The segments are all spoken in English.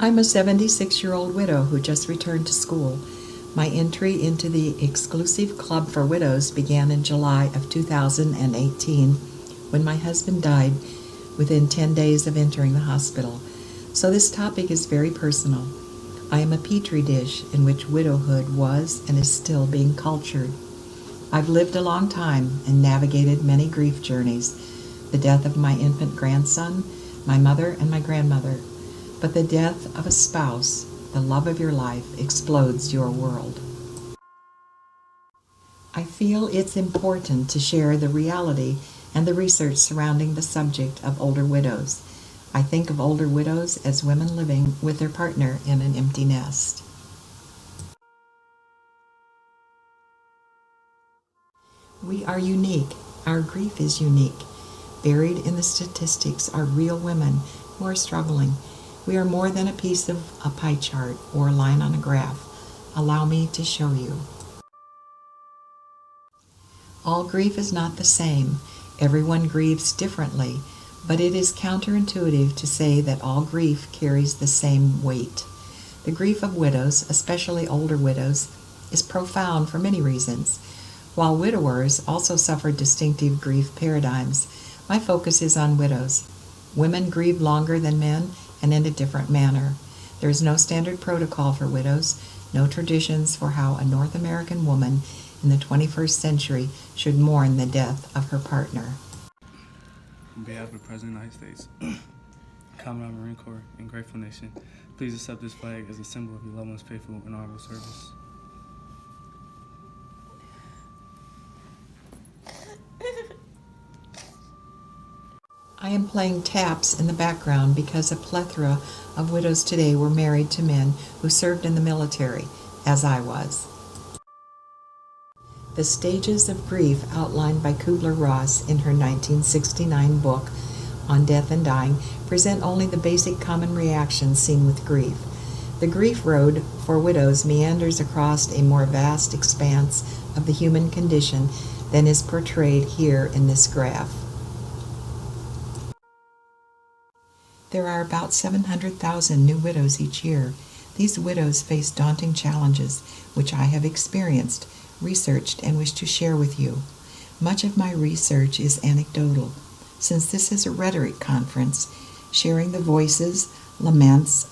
I'm a 76-year-old widow who just returned to school. My entry into the exclusive club for widows began in July of 2018 when my husband died within 10 days of entering the hospital. So this topic is very personal. I am a petri dish in which widowhood was and is still being cultured. I've lived a long time and navigated many grief journeys, the death of my infant grandson, my mother, and my grandmother. But the death of a spouse, the love of your life, explodes your world. I feel it's important to share the reality and the research surrounding the subject of older widows. I think of older widows as women living with their partner in an empty nest. We are unique. Our grief is unique. Buried in the statistics are real women who are struggling. We are more than a piece of a pie chart or a line on a graph. Allow me to show you. All grief is not the same. Everyone grieves differently, but it is counterintuitive to say that all grief carries the same weight. The grief of widows, especially older widows, is profound for many reasons. While widowers also suffer distinctive grief paradigms, my focus is on widows. Women grieve longer than men and in a different manner. There is no standard protocol for widows, no traditions for how a North American woman in the 21st century should mourn the death of her partner. On behalf of the President of the United States, Commandant Marine Corps, and Grateful Nation, please accept this flag as a symbol of your loved one's faithful and honorable service. I am playing taps in the background because a plethora of widows today were married to men who served in the military, as I was. The stages of grief outlined by Kubler-Ross in her 1969 book on death and dying present only the basic common reactions seen with grief. The grief road for widows meanders across a more vast expanse of the human condition than is portrayed here in this graph. There are about 700,000 new widows each year. These widows face daunting challenges, which I have experienced, researched, and wish to share with you. Much of my research is anecdotal. Since this is a rhetoric conference, sharing the voices, laments,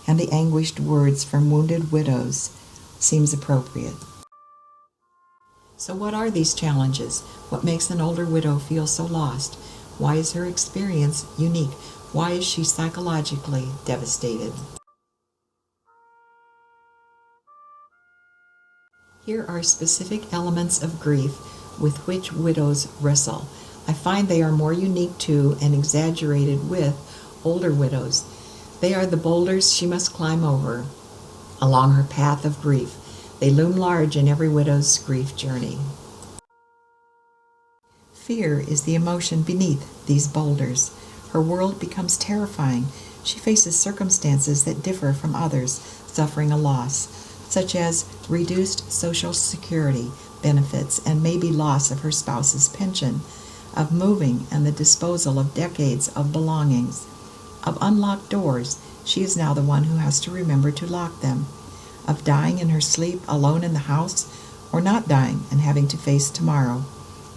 and the anguished words from wounded widows seems appropriate. So what are these challenges? What makes an older widow feel so lost? Why is her experience unique? Why is she psychologically devastated? Here are specific elements of grief with which widows wrestle. I find they are more unique to and exaggerated with older widows. They are the boulders she must climb over along her path of grief. They loom large in every widow's grief journey. Fear is the emotion beneath these boulders. Her world becomes terrifying. She faces circumstances that differ from others suffering a loss, such as reduced Social Security benefits and maybe loss of her spouse's pension, of moving and the disposal of decades of belongings, of unlocked doors. She is now the one who has to remember to lock them, of dying in her sleep alone in the house, or not dying and having to face tomorrow,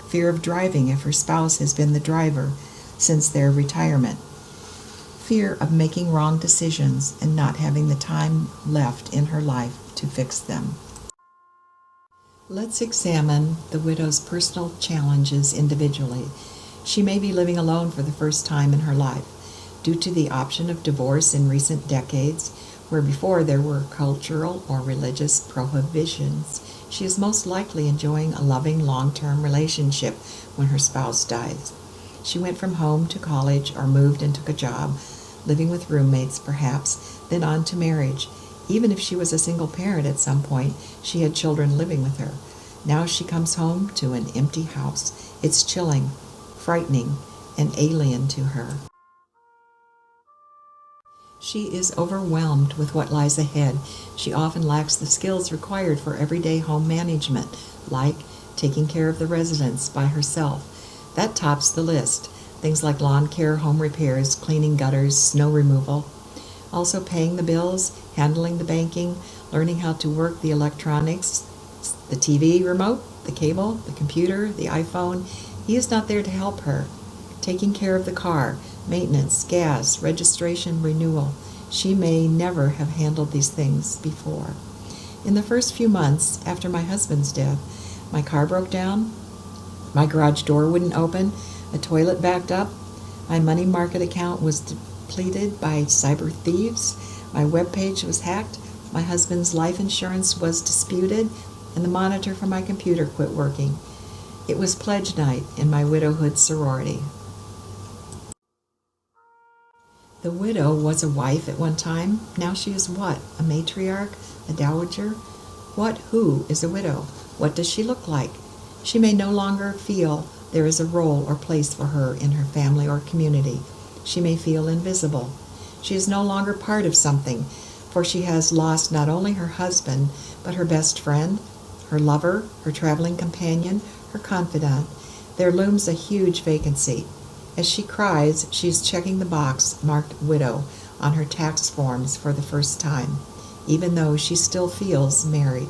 fear of driving if her spouse has been the driver since their retirement, fear of making wrong decisions and not having the time left in her life to fix them. Let's examine the widow's personal challenges individually. She may be living alone for the first time in her life. Due to the option of divorce in recent decades, where before there were cultural or religious prohibitions, she is most likely enjoying a loving long-term relationship when her spouse dies. She went from home to college or moved and took a job, living with roommates perhaps, then on to marriage. Even if she was a single parent at some point, she had children living with her. Now she comes home to an empty house. It's chilling, frightening, and alien to her. She is overwhelmed with what lies ahead. She often lacks the skills required for everyday home management, like taking care of the residents by herself. That tops the list. Things like lawn care, home repairs, cleaning gutters, snow removal. Also paying the bills, handling the banking, learning how to work the electronics, the TV remote, the cable, the computer, the iPhone. He is not there to help her. Taking care of the car, maintenance, gas, registration, renewal. She may never have handled these things before. In the first few months after my husband's death, my car broke down, my garage door wouldn't open, a toilet backed up, my money market account was depleted by cyber thieves, my webpage was hacked, my husband's life insurance was disputed, and the monitor for my computer quit working. It was pledge night in my widowhood sorority. The widow was a wife at one time. Now she is what? A matriarch? A dowager? Who is a widow? What does she look like? She may no longer feel there is a role or place for her in her family or community. She may feel invisible. She is no longer part of something, for she has lost not only her husband, but her best friend, her lover, her traveling companion, her confidant. There looms a huge vacancy. As she cries, she is checking the box marked widow on her tax forms for the first time, even though she still feels married.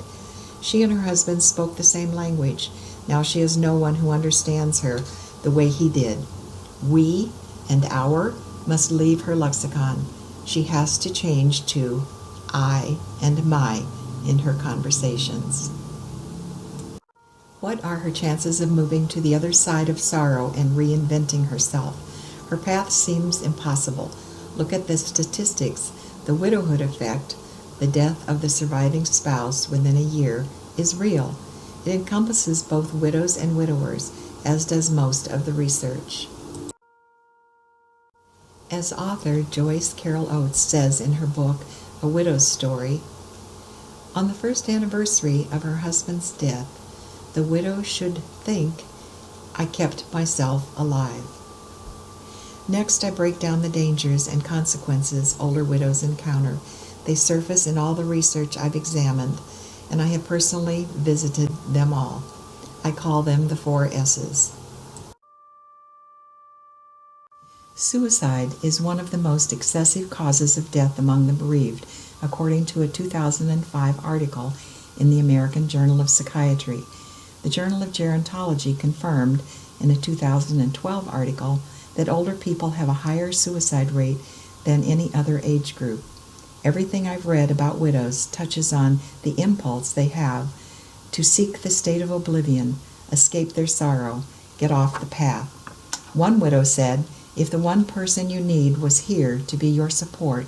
She and her husband spoke the same language. Now she has no one who understands her the way he did. We and our must leave her lexicon. She has to change to I and my in her conversations. What are her chances of moving to the other side of sorrow and reinventing herself? Her path seems impossible. Look at the statistics. The widowhood effect, the death of the surviving spouse within a year, is real. It encompasses both widows and widowers, as does most of the research. As author Joyce Carol Oates says in her book, A Widow's Story, on the first anniversary of her husband's death, the widow should think, I kept myself alive. Next, I break down the dangers and consequences older widows encounter. They surface in all the research I've examined, and I have personally visited them all. I call them the 4 S's. Suicide is one of the most excessive causes of death among the bereaved, according to a 2005 article in the American Journal of Psychiatry. The Journal of Gerontology confirmed in a 2012 article that older people have a higher suicide rate than any other age group. Everything I've read about widows touches on the impulse they have to seek the state of oblivion, escape their sorrow, get off the path. One widow said, if the one person you need was here to be your support,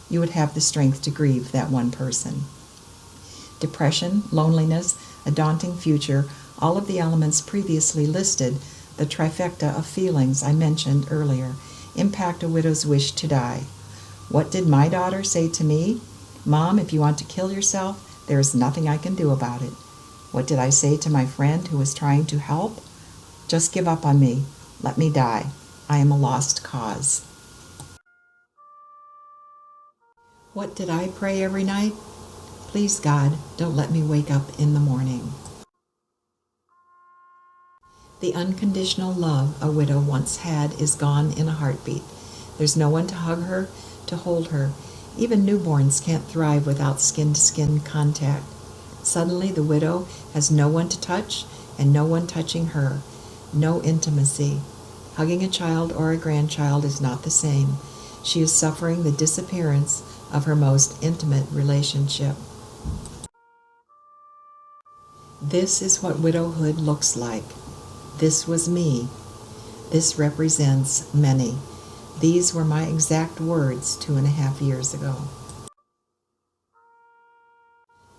you would have the strength to grieve that one person. Depression, loneliness, a daunting future, all of the elements previously listed, the trifecta of feelings I mentioned earlier, impact a widow's wish to die. What did my daughter say to me? Mom, if you want to kill yourself, there is nothing I can do about it. What did I say to my friend who was trying to help? Just give up on me. Let me die. I am a lost cause. What did I pray every night? Please, God, don't let me wake up in the morning. The unconditional love a widow once had is gone in a heartbeat. There's no one to hug her, to hold her. Even newborns can't thrive without skin-to-skin contact. Suddenly, the widow has no one to touch and no one touching her. No intimacy. Hugging a child or a grandchild is not the same. She is suffering the disappearance of her most intimate relationship. This is what widowhood looks like. This was me. This represents many. These were my exact words 2.5 years ago.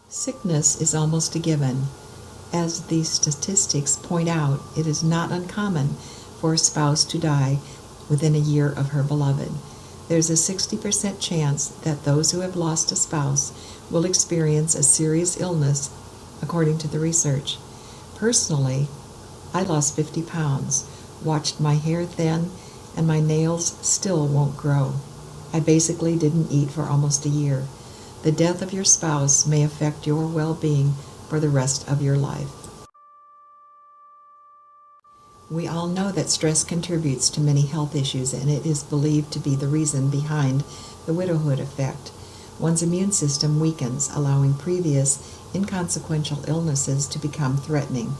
Sickness is almost a given. As the statistics point out, it is not uncommon for a spouse to die within a year of her beloved. There's a 60% chance that those who have lost a spouse will experience a serious illness, according to the research. Personally, I lost 50 pounds, watched my hair thin, and my nails still won't grow. I basically didn't eat for almost a year. The death of your spouse may affect your well-being for the rest of your life. We all know that stress contributes to many health issues, and it is believed to be the reason behind the widowhood effect. One's immune system weakens, allowing previous inconsequential illnesses to become threatening.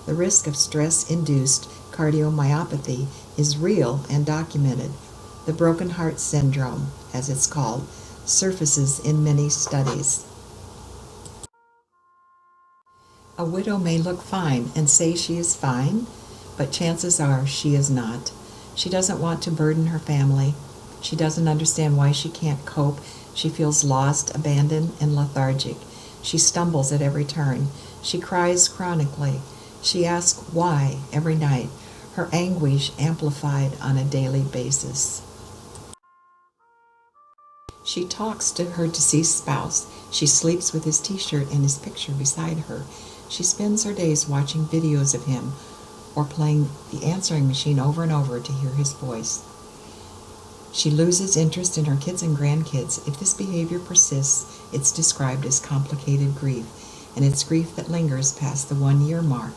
The risk of stress-induced cardiomyopathy is real and documented. The broken heart syndrome, as it's called, surfaces in many studies. A widow may look fine and say she is fine, but chances are she is not. She doesn't want to burden her family. She doesn't understand why she can't cope. She feels lost, abandoned, and lethargic. She stumbles at every turn. She cries chronically. She asks why every night, her anguish amplified on a daily basis. She talks to her deceased spouse. She sleeps with his t-shirt and his picture beside her. She spends her days watching videos of him or playing the answering machine over and over to hear his voice. She loses interest in her kids and grandkids. If this behavior persists, it's described as complicated grief, and it's grief that lingers past the 1-year mark,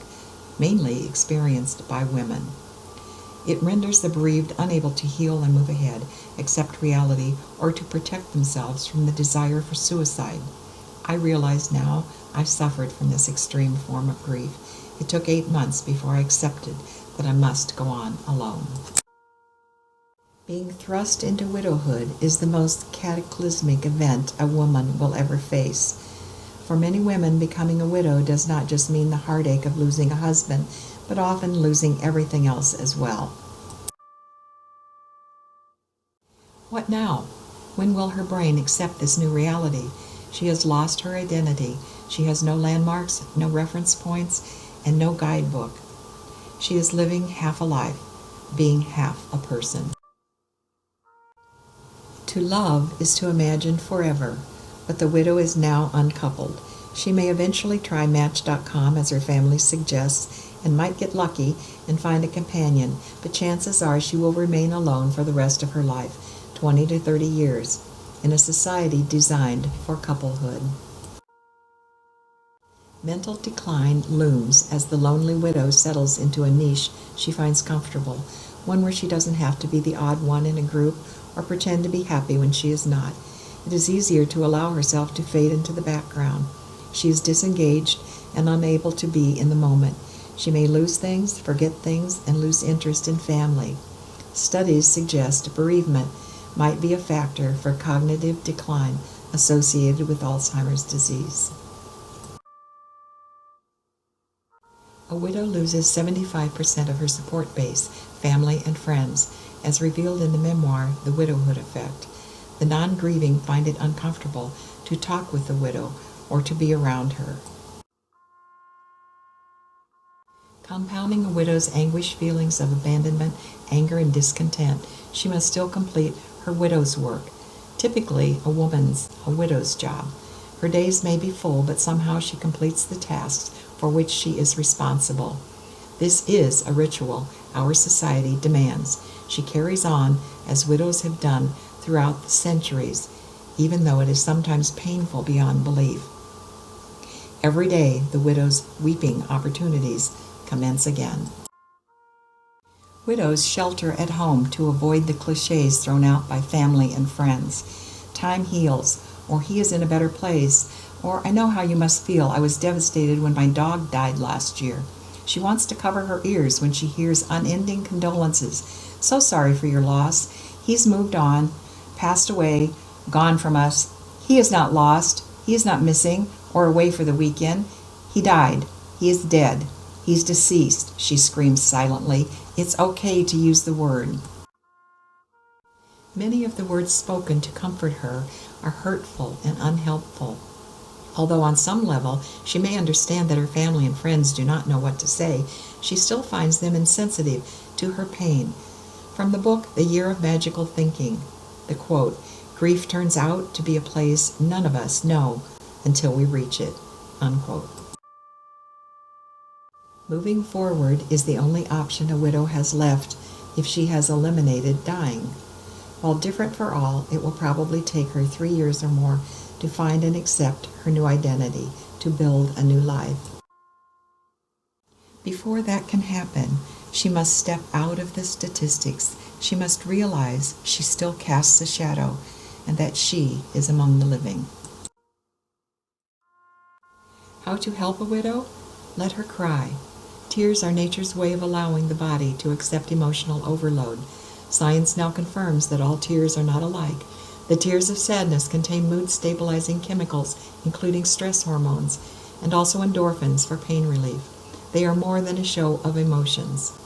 mainly experienced by women. It renders the bereaved unable to heal and move ahead, accept reality, or to protect themselves from the desire for suicide. I realize now I've suffered from this extreme form of grief. It took 8 months before I accepted that I must go on alone. Being thrust into widowhood is the most cataclysmic event a woman will ever face. For many women, becoming a widow does not just mean the heartache of losing a husband, but often losing everything else as well. What now? When will her brain accept this new reality? She has lost her identity. She has no landmarks, no reference points, and no guidebook. She is living half a life, being half a person. To love is to imagine forever, but the widow is now uncoupled. She may eventually try Match.com as her family suggests and might get lucky and find a companion, but chances are she will remain alone for the rest of her life, 20 to 30 years, in a society designed for couplehood. Mental decline looms as the lonely widow settles into a niche she finds comfortable, one where she doesn't have to be the odd one in a group or pretend to be happy when she is not. It is easier to allow herself to fade into the background. She is disengaged and unable to be in the moment. She may lose things, forget things, and lose interest in family. Studies suggest bereavement might be a factor for cognitive decline associated with Alzheimer's disease. A widow loses 75% of her support base, family and friends, as revealed in the memoir, The Widowhood Effect. The non-grieving find it uncomfortable to talk with the widow or to be around her. Compounding a widow's anguished feelings of abandonment, anger, and discontent, she must still complete her widow's work, typically a widow's job. Her days may be full, but somehow she completes the tasks for which she is responsible. This is a ritual our society demands. She carries on as widows have done throughout the centuries, even though it is sometimes painful beyond belief. Every day, the widow's weeping opportunities commence again. Widows shelter at home to avoid the cliches thrown out by family and friends. Time heals, or he is in a better place, or I know how you must feel. I was devastated when my dog died last year. She wants to cover her ears when she hears unending condolences. So sorry for your loss. He's moved on, passed away, gone from us. He is not lost. He is not missing or away for the weekend. He died. He is dead. He's deceased, she screams silently. It's okay to use the word. Many of the words spoken to comfort her are hurtful and unhelpful. Although on some level she may understand that her family and friends do not know what to say, she still finds them insensitive to her pain. From the book, The Year of Magical Thinking, the quote, "Grief turns out to be a place none of us know until we reach it," unquote. Moving forward is the only option a widow has left if she has eliminated dying. While different for all, it will probably take her 3 years or more to find and accept her new identity, to build a new life. Before that can happen, she must step out of the statistics. She must realize she still casts a shadow. and that she is among the living. How to help a widow? Let her cry. Tears are nature's way of allowing the body to accept emotional overload. Science now confirms that all tears are not alike. The tears of sadness contain mood-stabilizing chemicals, including stress hormones, and also endorphins for pain relief. They are more than a show of emotions.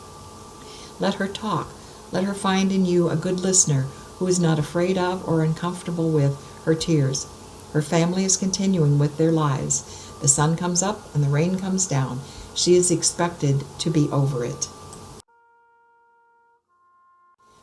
Let her talk. Let her find in you a good listener who is not afraid of or uncomfortable with her tears. Her family is continuing with their lives. The sun comes up and the rain comes down. She is expected to be over it.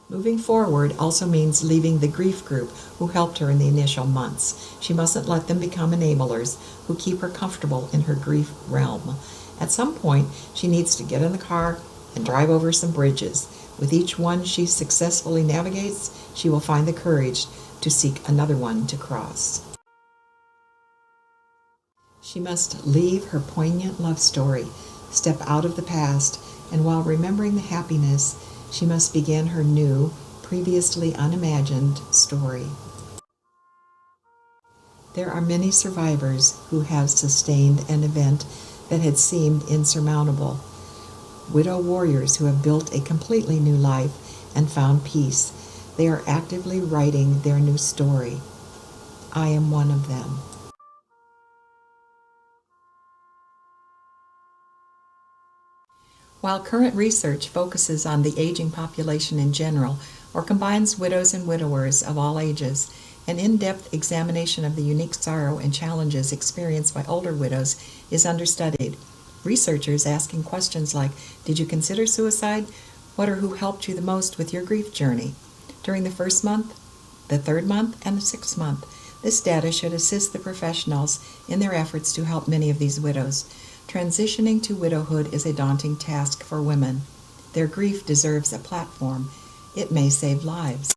Moving forward also means leaving the grief group who helped her in the initial months. She mustn't let them become enablers who keep her comfortable in her grief realm. At some point, she needs to get in the car and drive over some bridges. With each one she successfully navigates, she will find the courage to seek another one to cross. She must leave her poignant love story, step out of the past, and while remembering the happiness, she must begin her new, previously unimagined story. There are many survivors who have sustained an event that had seemed insurmountable. Widow warriors who have built a completely new life and found peace. They are actively writing their new story. I am one of them. While current research focuses on the aging population in general, or combines widows and widowers of all ages, an in-depth examination of the unique sorrow and challenges experienced by older widows is understudied. Researchers asking questions like, did you consider suicide? What or who helped you the most with your grief journey? During the first month, the third month, and the sixth month. This data should assist the professionals in their efforts to help many of these widows. Transitioning to widowhood is a daunting task for women. Their grief deserves a platform. It may save lives.